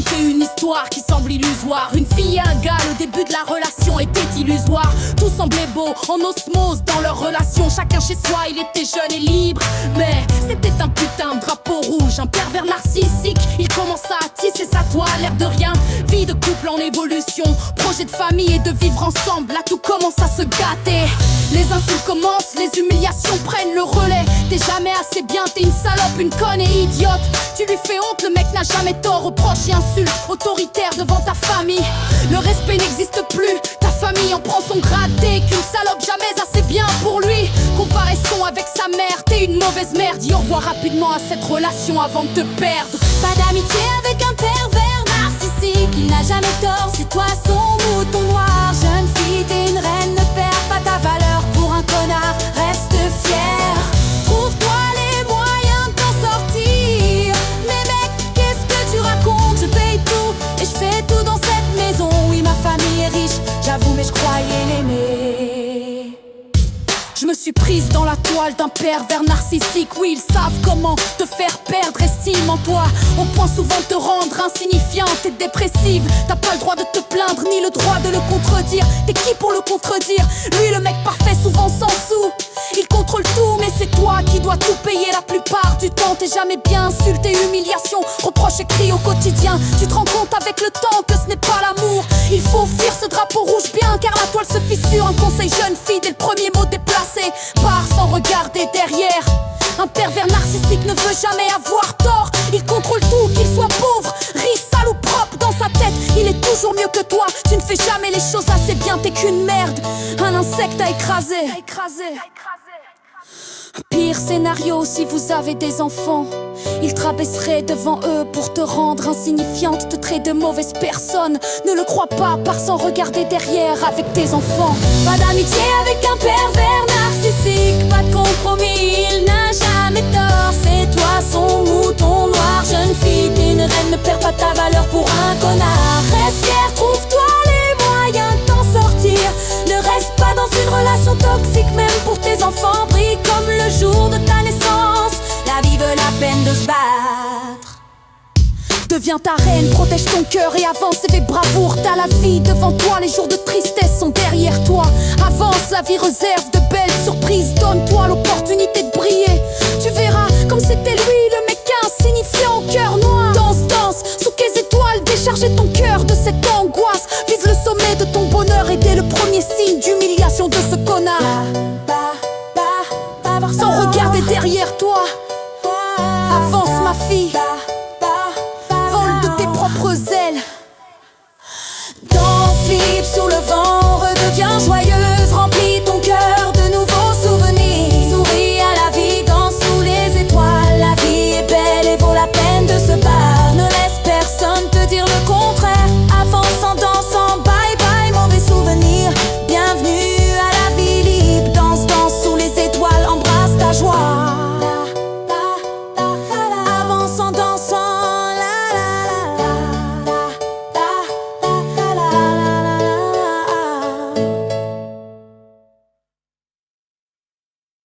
raconter une histoire qui semble illusoire. Une fille et un gars, le début de la relation était illusoire. Tout semblait beau, en osmose dans leur relation. Chacun chez soi, il était jeune et libre. Mais c'était un putain de drapeau rouge, un pervers narcissique. Il commença à tisser sa toile, l'air de rien. Vie de couple en évolution, projet de famille et de vivre ensemble. Là tout commence à se gâter. Les insultes commencent, les humiliations prennent le relais. T'es jamais assez bien, t'es une salope, une conne et idiote. Tu lui fais honte, le mec n'a jamais tort. Reproche et insulte, autoritaire devant ta famille. Le respect n'existe plus, ta famille en prend son grade. T'es qu'une salope, jamais assez bien pour lui. Comparaison avec sa mère, t'es une mauvaise mère. Dis au revoir rapidement à cette relation avant de te perdre. Pas d'amitié avec un pervers narcissique, il n'a jamais tort, c'est toi son mouton noir. Jeune fille, t'es une reine, ne perds pas ta valeur pour un connard, reste fier. Trouve-toi les moyens de t'en sortir. Mais mec, qu'est-ce que tu racontes? Je paye tout et je fais tout dans cette maison. Oui, ma famille est riche, j'avoue, mais je croyais l'aimer. Je me suis prise dans la toile d'un pervers narcissique. Oui, ils savent comment te faire perdre estime en toi, au point souvent de te rendre insignifiante et dépressive. T'as pas le droit de te plaindre, ni le droit de le contredire. T'es qui pour le contredire? Lui, le mec parfait, souvent sans sous. Il contrôle tout, mais c'est toi qui dois tout payer la plupart du temps. T'es jamais bien, insulté, humiliation, reproche et cris au quotidien. Tu te rends compte avec le temps que ce n'est pas l'amour. Il faut fuir ce drapeau rouge bien, car la toile se fissure. Un conseil jeune fille dès le premier mot déplacé, part sans regarder derrière. Un pervers narcissique ne veut jamais avoir tort. Il contrôle tout, qu'il soit pauvre, riche, sale ou propre dans sa tête. Il est toujours mieux que toi, tu ne fais jamais les choses assez bien. T'es qu'une merde, un insecte à écraser. Pire scénario si vous avez des enfants. Ils te rabaisseraient devant eux pour te rendre insignifiante, te traiter de mauvaise personne. Ne le crois pas, pars sans regarder derrière avec tes enfants. Pas d'amitié avec un pervers narcissique, pas de compromis, il n'a jamais tort. C'est toi son mouton noir. Jeune fille, t'es une reine, ne perds pas ta valeur pour un connard. Reste fier, trouve-toi les moyens de t'en sortir. Ne reste pas dans une relation toxique, même pour tes enfants. Brille comme le jour de ta naissance, la vie vaut la peine de se battre. Deviens ta reine, protège ton cœur et avance avec bravoure. T'as la vie devant toi, les jours de tristesse sont derrière toi. Avance, la vie réserve de belles surprises. Donne-toi l'opportunité de briller. Tu verras comme c'était lui, le mec insignifiant au cœur noir. Danse, danse, sous les étoiles, décharger ton cœur de cette angoisse. Vise le sommet de ton bonheur et dès le premier signe d'humiliation de ce connard. Sans regarder derrière toi.